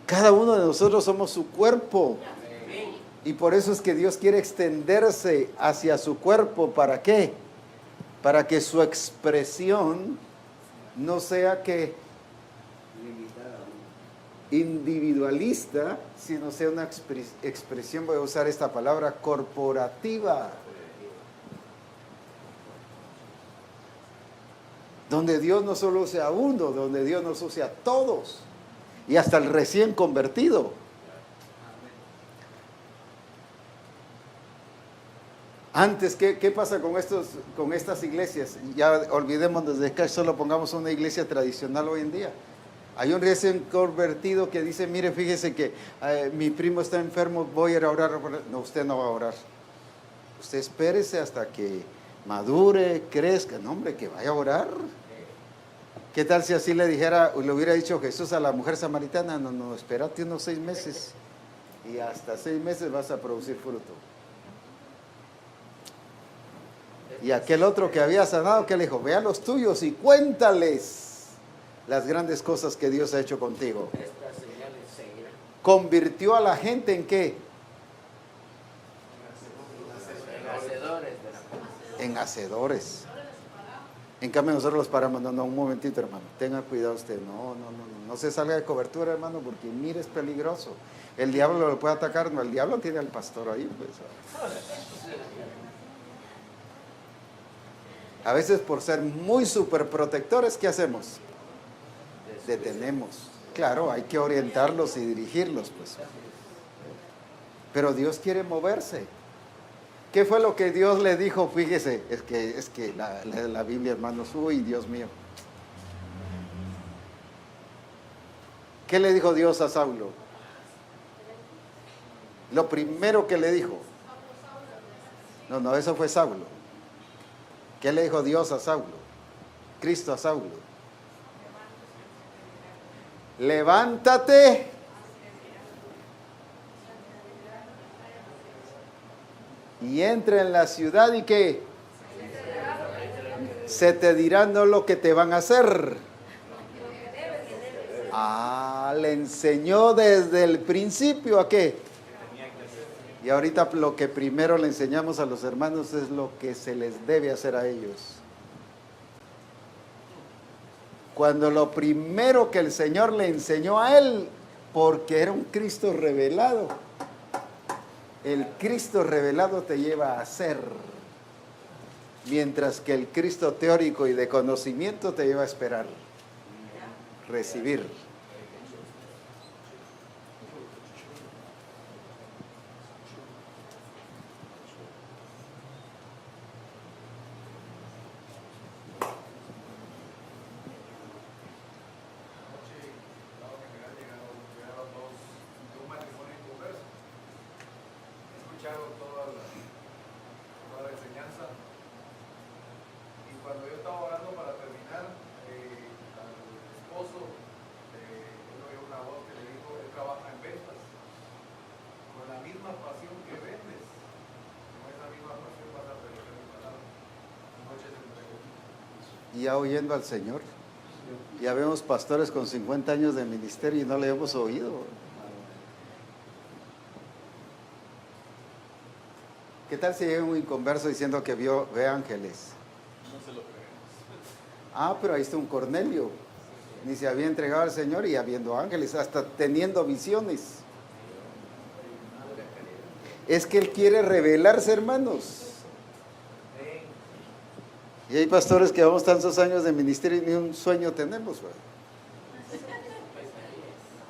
Cada uno de nosotros somos su cuerpo. Y por eso es que Dios quiere extenderse hacia su cuerpo. ¿Para qué? Para que su expresión no sea que individualista, sino sea una expresión, voy a usar esta palabra, corporativa. Donde Dios no solo use a uno, donde Dios nos use a todos, y hasta el recién convertido. Antes, ¿qué pasa con estas iglesias? Ya olvidémonos de que solo pongamos una iglesia tradicional hoy en día. Hay un recién convertido que dice, mire, fíjese que mi primo está enfermo, voy a ir a orar. No, usted no va a orar. Usted espérese hasta que madure, crezca. No, hombre, que vaya a orar. ¿Qué tal si así le hubiera dicho Jesús a la mujer samaritana? No, espérate unos 6 meses y hasta 6 meses vas a producir fruto. Y aquel otro que había sanado, que le dijo, ve a los tuyos y cuéntales las grandes cosas que Dios ha hecho contigo. Estas señales seguirán. Convirtió a la gente en qué? Hacedores de la paz. En hacedores. En cambio nosotros los paramos, no, un momentito, hermano, tenga cuidado usted, no se salga de cobertura, hermano, porque mire, es peligroso. El diablo lo puede atacar, no, el diablo tiene al pastor ahí, pues. A veces por ser muy superprotectores, ¿qué hacemos? Detenemos. Claro, hay que orientarlos y dirigirlos, pues. Pero Dios quiere moverse. ¿Qué fue lo que Dios le dijo? Fíjese, es que la Biblia, hermanos, uy, Dios mío. ¿Qué le dijo Dios a Saulo? Lo primero que le dijo. No, eso fue Saulo. ¿Qué le dijo Dios a Saulo? Cristo a Saulo. Levántate. Y entra en la ciudad y ¿qué? Se te dirán no lo que te van a hacer. Le enseñó desde el principio a qué. Y ahorita lo que primero le enseñamos a los hermanos es lo que se les debe hacer a ellos. Cuando lo primero que el Señor le enseñó a él, porque era un Cristo revelado, el Cristo revelado te lleva a hacer, mientras que el Cristo teórico y de conocimiento te lleva a esperar, recibir. Toda la enseñanza, y cuando yo estaba orando para terminar, al esposo él oyó una voz que le dijo, él trabaja en ventas, con la misma pasión que vendes, con esa misma pasión vas a predicar mi palabra. Noche se entregó. Y ya oyendo al Señor, ya vemos pastores con 50 años de ministerio y no le hemos oído. ¿Qué tal si llega un inconverso diciendo que ve ángeles? No se lo creemos. Pero ahí está un Cornelio. Ni se había entregado al Señor y habiendo ángeles, hasta teniendo visiones. Es que Él quiere revelarse, hermanos. Y hay pastores que vamos tantos años de ministerio y ni un sueño tenemos, ¿verdad?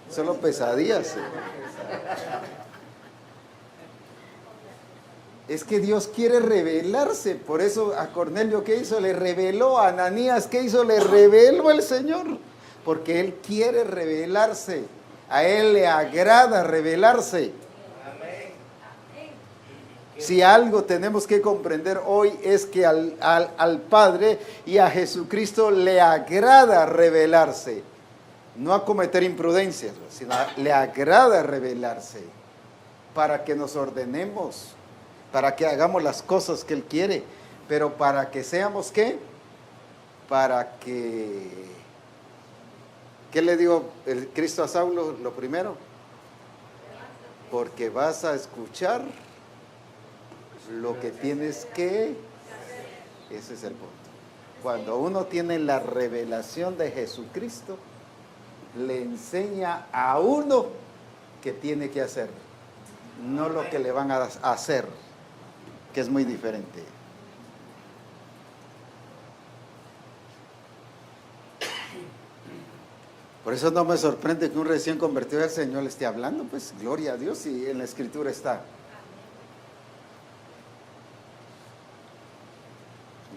Solo pesadillas. Es que Dios quiere revelarse. Por eso a Cornelio, ¿qué hizo? Le reveló. A Ananías, ¿qué hizo? Le reveló el Señor. Porque Él quiere revelarse. A Él le agrada revelarse. Si algo tenemos que comprender hoy es que al Padre y a Jesucristo le agrada revelarse. No a cometer imprudencias, sino le agrada revelarse. Para que nos ordenemos. Para que hagamos las cosas que Él quiere, pero para que seamos ¿qué? Para que, ¿qué le digo el Cristo a Saulo? Lo primero, porque vas a escuchar lo que tienes que, ese es el punto. Cuando uno tiene la revelación de Jesucristo, le enseña a uno que tiene que hacer, no lo que le van a hacer, que es muy diferente. Por eso no me sorprende que un recién convertido al Señor le esté hablando, pues gloria a Dios, y en la Escritura está.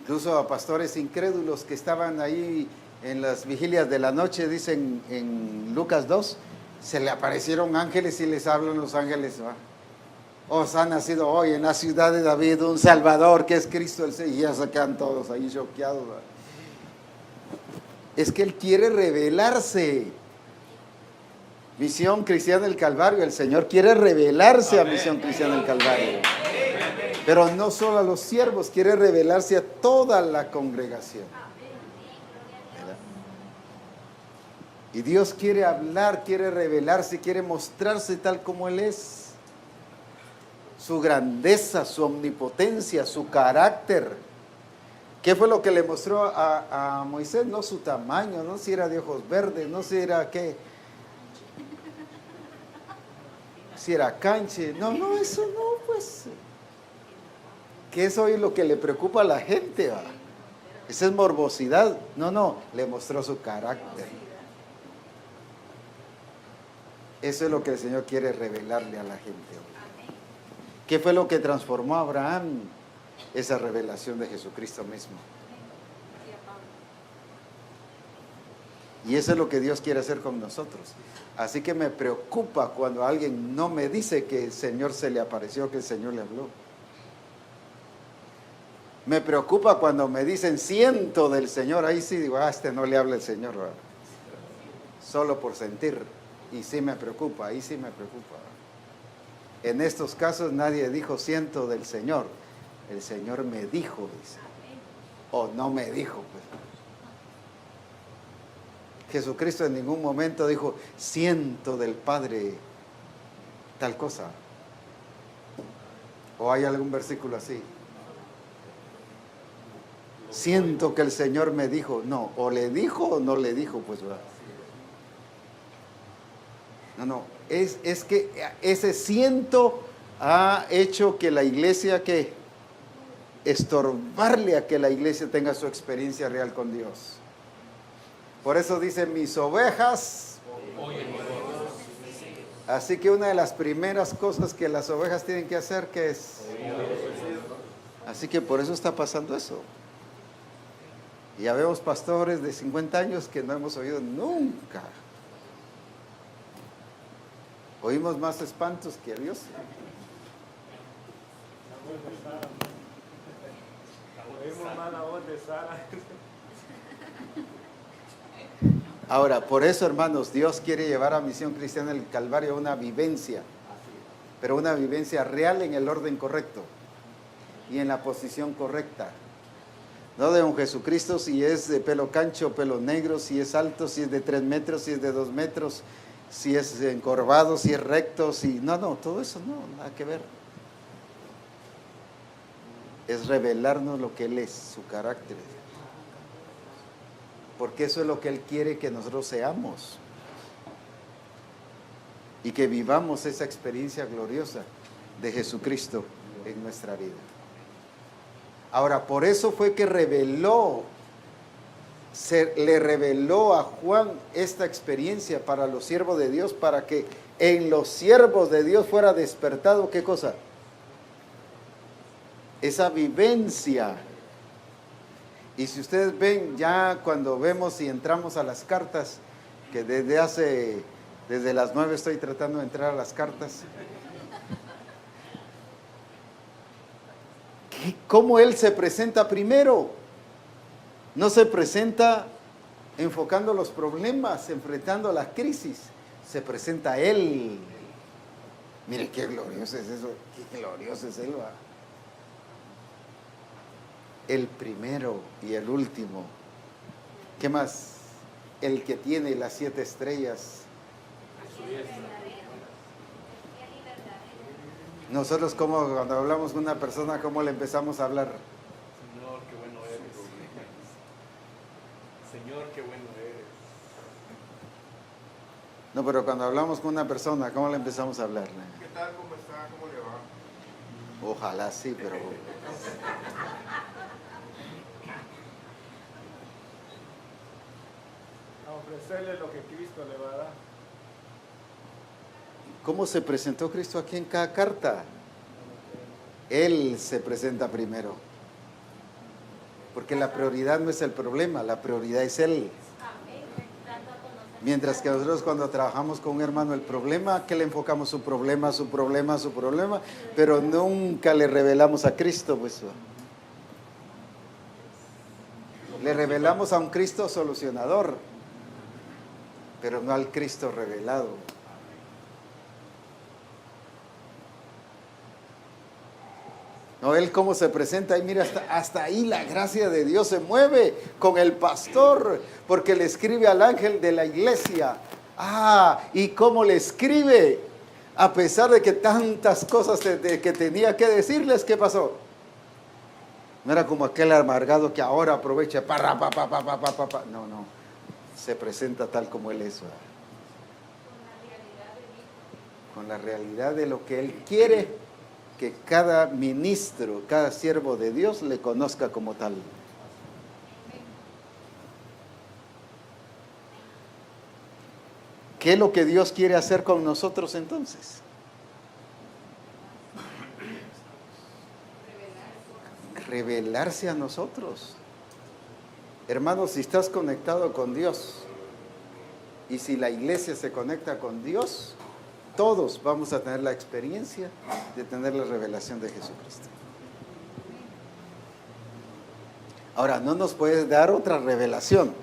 Incluso a pastores incrédulos que estaban ahí en las vigilias de la noche, dicen en Lucas 2, se le aparecieron ángeles y les hablan los ángeles, ¿va? Os ha nacido hoy en la ciudad de David un Salvador que es Cristo el Señor. Y ya se quedan todos ahí choqueados, ¿va? Es que Él quiere revelarse. Misión Cristiana del Calvario, el Señor quiere revelarse a Misión Cristiana del Calvario. Pero no solo a los siervos, quiere revelarse a toda la congregación. ¿Verdad? Y Dios quiere hablar, quiere revelarse, quiere mostrarse tal como Él es. Su grandeza, su omnipotencia, su carácter. ¿Qué fue lo que le mostró a Moisés? No su tamaño, no si era de ojos verdes, no si era qué. Si era canche, no, eso no, pues. Que eso es lo que le preocupa a la gente, ¿va? Esa es morbosidad. No, le mostró su carácter. Eso es lo que el Señor quiere revelarle a la gente hoy. ¿Qué fue lo que transformó a Abraham? Esa revelación de Jesucristo mismo. Y eso es lo que Dios quiere hacer con nosotros. Así que me preocupa cuando alguien no me dice que el Señor se le apareció, que el Señor le habló. Me preocupa cuando me dicen siento del Señor. Ahí sí digo, este no le habla el Señor, ¿verdad? Solo por sentir. Y sí me preocupa, ahí sí me preocupa. En estos casos nadie dijo siento del Señor. El Señor me dijo, dice. O no me dijo, pues. Jesucristo en ningún momento dijo, siento del Padre tal cosa. ¿O hay algún versículo así? Siento que el Señor me dijo. No, o le dijo o no le dijo, pues va. No, es que ese siento ha hecho que la iglesia, que estorbarle a que la iglesia tenga su experiencia real con Dios. Por eso dice, mis ovejas. Así que una de las primeras cosas que las ovejas tienen que hacer, ¿qué es? Así que por eso está pasando eso. Y ya vemos pastores de 50 años que no hemos oído nunca. Oímos más espantos que a Dios. Oímos más la voz de Sara. Ahora, por eso, hermanos, Dios quiere llevar a Misión Cristiana del Calvario una vivencia, pero una vivencia real en el orden correcto y en la posición correcta. No de un Jesucristo si es de pelo cancho, pelo negro, si es alto, si es de 3 metros, si es de 2 metros, si es encorvado, si es recto, si... No, todo eso no, nada que ver. Es revelarnos lo que Él es, su carácter. Porque eso es lo que Él quiere que nosotros seamos. Y que vivamos esa experiencia gloriosa de Jesucristo en nuestra vida. Ahora, por eso fue que le reveló a Juan esta experiencia para los siervos de Dios, para que en los siervos de Dios fuera despertado, ¿qué cosa? Esa vivencia. Y si ustedes ven, ya cuando vemos y entramos a las cartas, que desde las 9 estoy tratando de entrar a las cartas, ¿cómo Él se presenta primero? No se presenta enfocando los problemas, enfrentando la crisis, se presenta Él. Mire qué glorioso es eso, qué glorioso es Él, ¿va? El primero y el último. ¿Qué más? El que tiene las 7 estrellas. Nosotros, como cuando hablamos con una persona, ¿cómo le empezamos a hablar? Señor, qué bueno eres. Señor, qué bueno eres. No, pero cuando hablamos con una persona, ¿cómo le empezamos a hablar? ¿Qué tal? ¿Cómo está? ¿Cómo le va? Ojalá sí, pero... A ofrecerle lo que Cristo le va a dar. ¿Cómo se presentó Cristo aquí en cada carta? Él se presenta primero. Porque la prioridad no es el problema, la prioridad es Él. Mientras que nosotros cuando trabajamos con un hermano el problema, ¿qué le enfocamos? Su problema, pero nunca le revelamos a Cristo, pues. Le revelamos a un Cristo solucionador, pero no al Cristo revelado. No, él cómo se presenta, y mira, hasta ahí la gracia de Dios se mueve con el pastor, porque le escribe al ángel de la iglesia. Y cómo le escribe, a pesar de que tantas cosas que tenía que decirles, ¿qué pasó? No era como aquel amargado que ahora aprovecha, no, se presenta tal como él es, ¿verdad? Con la realidad de lo que él quiere que cada ministro, cada siervo de Dios le conozca como tal. ¿Qué es lo que Dios quiere hacer con nosotros entonces? Revelarse a nosotros. Hermanos, si estás conectado con Dios y si la iglesia se conecta con Dios, todos vamos a tener la experiencia de tener la revelación de Jesucristo. Ahora, no nos puedes dar otra revelación.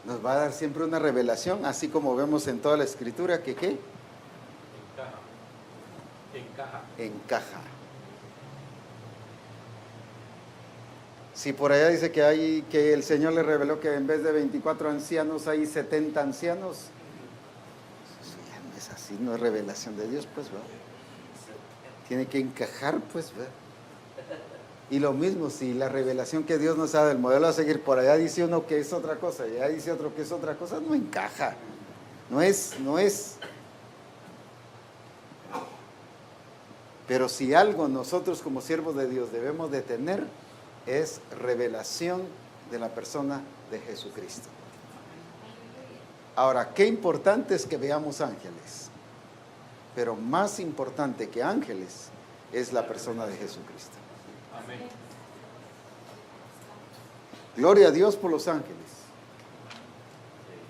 Nos va a dar siempre una revelación, así como vemos en toda la Escritura, que ¿qué? Encaja. Si por allá dice que el Señor le reveló que en vez de 24 ancianos hay 70 ancianos, eso ya no es así, no es revelación de Dios, pues, ¿verdad? Tiene que encajar, pues, ¿verdad? Y lo mismo, si la revelación que Dios nos da del modelo a seguir, por allá dice uno que es otra cosa, y allá dice otro que es otra cosa, no encaja, no es. Pero si algo nosotros como siervos de Dios debemos de tener, es revelación de la persona de Jesucristo. Ahora, qué importante es que veamos ángeles, pero más importante que ángeles es la persona de Jesucristo. Amén. Gloria a Dios por los ángeles.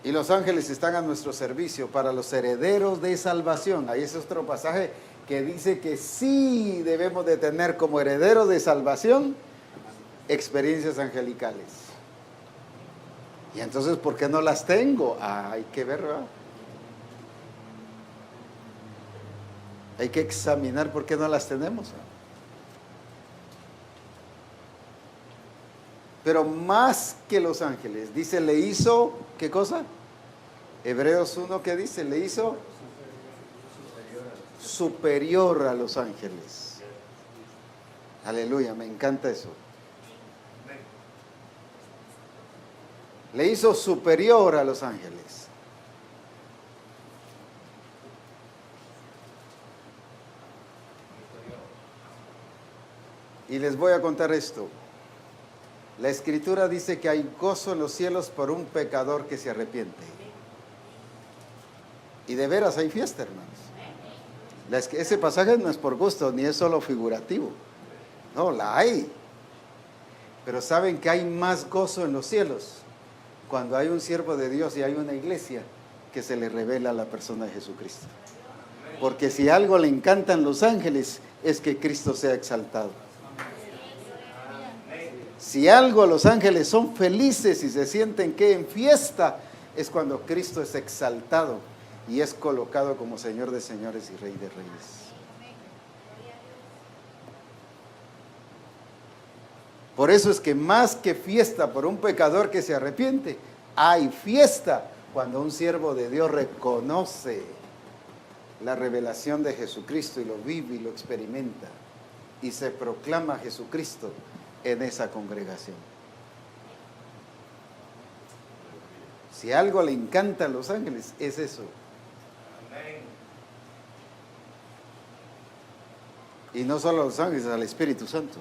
Y los ángeles están a nuestro servicio para los herederos de salvación. Ahí es otro pasaje que dice que sí debemos de tener como herederos de salvación experiencias angelicales. Y entonces, ¿por qué no las tengo? Hay que ver, ¿verdad? Hay que examinar por qué no las tenemos. Pero más que los ángeles, dice, le hizo, ¿qué cosa? Hebreos 1, ¿qué dice? Le hizo superior a los ángeles. Aleluya, me encanta eso. Le hizo superior a los ángeles. Y les voy a contar esto. La Escritura dice que hay gozo en los cielos por un pecador que se arrepiente. Y de veras hay fiesta, hermanos. Ese pasaje no es por gusto, ni es solo figurativo. No, la hay. Pero saben que hay más gozo en los cielos cuando hay un siervo de Dios y hay una iglesia que se le revela a la persona de Jesucristo. Porque si algo le encantan los ángeles es que Cristo sea exaltado. Si algo los ángeles son felices y se sienten que en fiesta es cuando Cristo es exaltado y es colocado como Señor de señores y Rey de reyes. Por eso es que más que fiesta por un pecador que se arrepiente, hay fiesta cuando un siervo de Dios reconoce la revelación de Jesucristo y lo vive y lo experimenta y se proclama a Jesucristo en esa congregación. Si algo le encanta a los ángeles, es eso. Y no solo a los ángeles, al Espíritu Santo.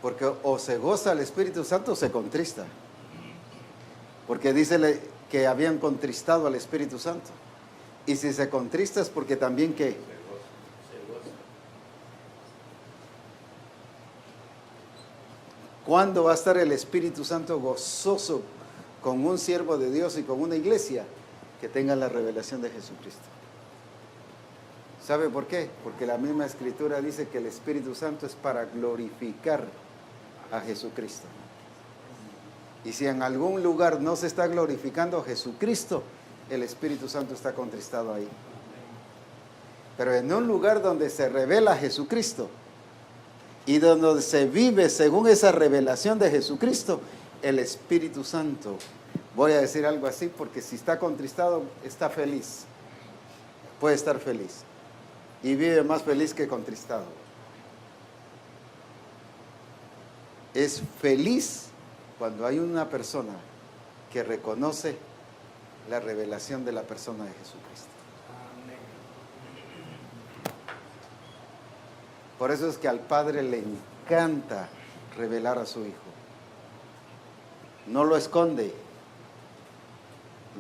Porque o se goza el Espíritu Santo o se contrista. Porque dice que habían contristado al Espíritu Santo. Y si se contrista es porque también que ¿cuándo va a estar el Espíritu Santo gozoso con un siervo de Dios y con una iglesia que tenga la revelación de Jesucristo? ¿Sabe por qué? Porque la misma Escritura dice que el Espíritu Santo es para glorificar a Jesucristo. Y si en algún lugar no se está glorificando a Jesucristo, el Espíritu Santo está contristado ahí. Pero en un lugar donde se revela Jesucristo y donde se vive según esa revelación de Jesucristo, el Espíritu Santo, voy a decir algo así, porque si está contristado, está feliz. Puede estar feliz. Y vive más feliz que contristado. Es feliz cuando hay una persona que reconoce la revelación de la persona de Jesucristo. Por eso es que al Padre le encanta revelar a su Hijo. No lo esconde.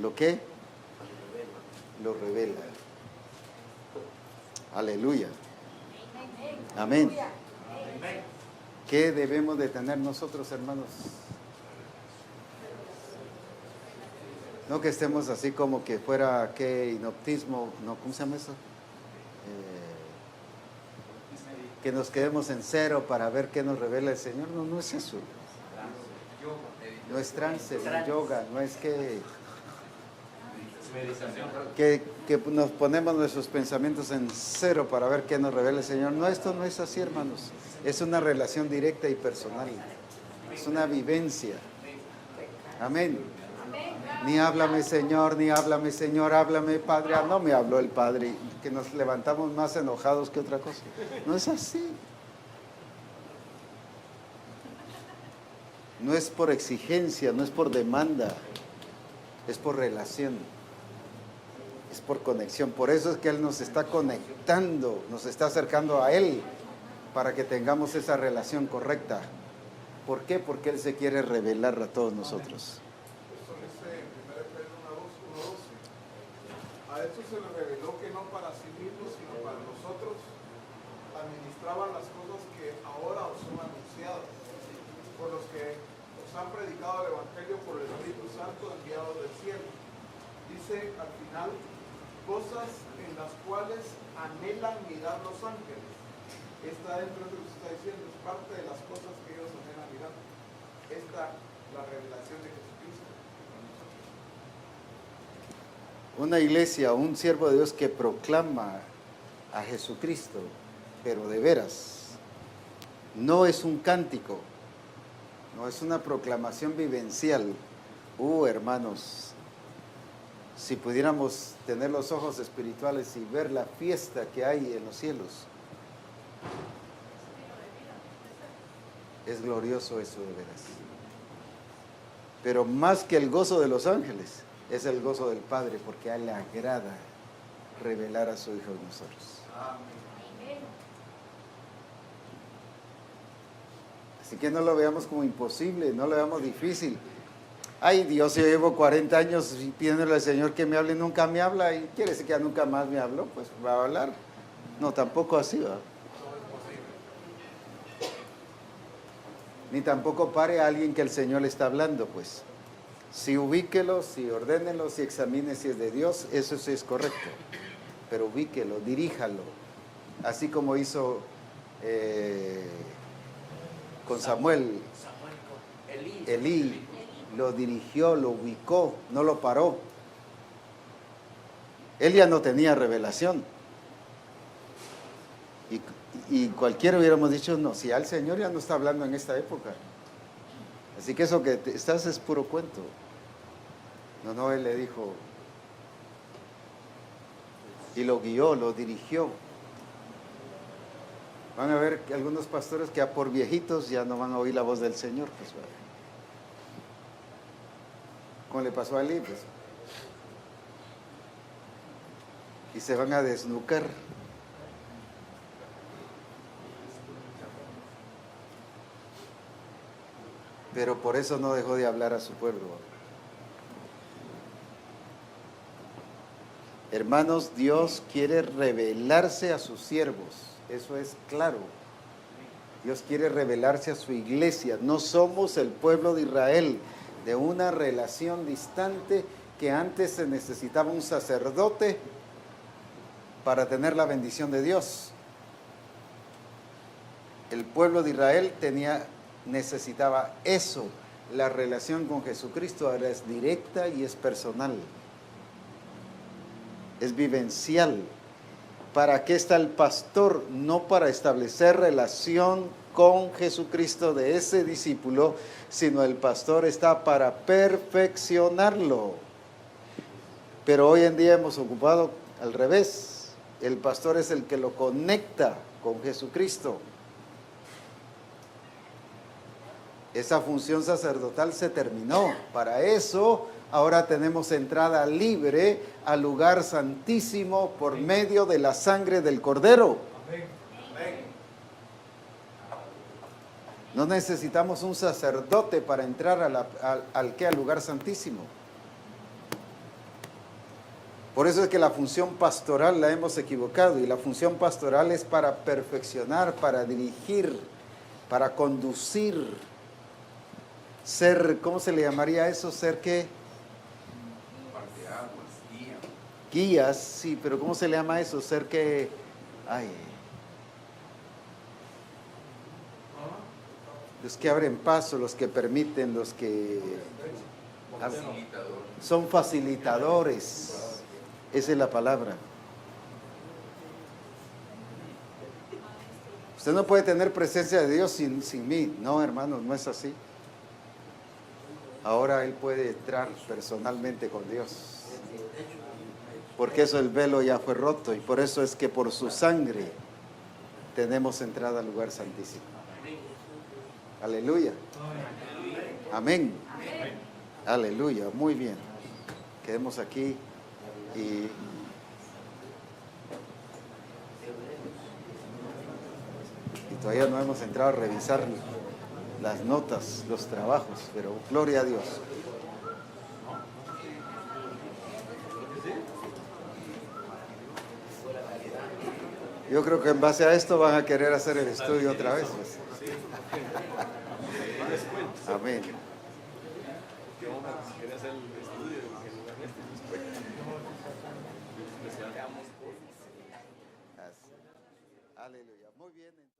¿Lo qué? Lo revela. Aleluya. Amén. ¿Qué debemos de tener nosotros, hermanos? No que estemos así como que fuera, ¿qué? Hipnotismo, no, ¿cómo se llama eso? Que nos quedemos en cero para ver qué nos revela el Señor. No, no es eso. No es trance, no es yoga, no es que nos ponemos nuestros pensamientos en cero para ver qué nos revela el Señor. No, esto no es así, hermanos. Es una relación directa y personal. Es una vivencia. Amén. Ni háblame Señor, ni háblame Señor, háblame Padre. Ah, no me habló el Padre, que nos levantamos más enojados que otra cosa. No es así. No es por exigencia, no es por demanda, es por relación, es por conexión. Por eso es que Él nos está conectando, nos está acercando a Él para que tengamos esa relación correcta. ¿Por qué? Porque Él se quiere revelar a todos nosotros. Eso dice en 1 Pedro 1:12. A estos se les reveló que no para sí mismos, sino para nosotros, administraban las cosas que ahora os son anunciadas, por los que os han predicado el Evangelio por el Espíritu Santo enviado del cielo. Dice al final, cosas en las cuales anhelan mirar los ángeles. Está dentro de lo que se está diciendo, es parte de las cosas que ellos anhelan mirar. Esta, la revelación de Jesucristo. Una iglesia, un siervo de Dios que proclama a Jesucristo, pero de veras, no es un cántico, no es una proclamación vivencial. Hermanos, si pudiéramos tener los ojos espirituales y ver la fiesta que hay en los cielos, es glorioso eso de veras. Pero más que el gozo de los ángeles, es el gozo del Padre, porque a Él le agrada revelar a su Hijo en nosotros. Así que no lo veamos como imposible, no lo veamos difícil. Ay, Dios, yo llevo 40 años pidiéndole al Señor que me hable, nunca me habla, y quiere decir que ya nunca más me habló, pues va a hablar. No, tampoco así, ¿va? Ni tampoco pare a alguien que el Señor le está hablando, pues. Si ubíquelo, si ordénelo, si examine si es de Dios, eso sí es correcto. Pero ubíquelo, diríjalo. Así como hizo con Samuel. Elí lo dirigió, lo ubicó, no lo paró. Él ya no tenía revelación. Y cualquiera hubiéramos dicho, no, si al Señor ya no está hablando en esta época. Así que eso que estás es puro cuento. No, Él le dijo, y lo guió, lo dirigió. Van a ver que algunos pastores que ya por viejitos ya no van a oír la voz del Señor, pues, como le pasó a Elí, pues. Y se van a desnucar. Pero por eso no dejó de hablar a su pueblo. Hermanos, Dios quiere revelarse a sus siervos. Eso es claro. Dios quiere revelarse a su iglesia. No somos el pueblo de Israel, de una relación distante que antes se necesitaba un sacerdote para tener la bendición de Dios. El pueblo de Israel necesitaba eso. La relación con Jesucristo ahora es directa y es personal. es vivencial. ¿Para qué está el pastor? No para establecer relación con Jesucristo de ese discípulo, sino el pastor está para perfeccionarlo. Pero hoy en día hemos ocupado al revés. El pastor es el que lo conecta con Jesucristo. Esa función sacerdotal se terminó. Para eso ahora tenemos entrada libre al lugar santísimo por medio de la sangre del Cordero. No necesitamos un sacerdote para entrar al lugar santísimo. Por eso es que la función pastoral la hemos equivocado, y la función pastoral es para perfeccionar, para dirigir, para conducir, ser, ¿cómo se le llamaría eso? ¿Ser qué? Parteaguas, guía. Guías, sí, pero ¿cómo se le llama eso? Ser que, los que abren paso, los que permiten, los que son facilitadores. Esa es la palabra. Usted no puede tener presencia de Dios sin mí. No, hermanos, no es así. Ahora Él puede entrar personalmente con Dios. Porque eso, el velo ya fue roto, y por eso es que por su sangre tenemos entrada al lugar santísimo. Aleluya. Amén. Aleluya. Muy bien. Quedemos aquí y todavía no hemos entrado a revisar las notas, los trabajos, pero gloria a Dios. Yo creo que en base a esto van a querer hacer el estudio otra vez, pues. Amén. Aleluya. Muy bien.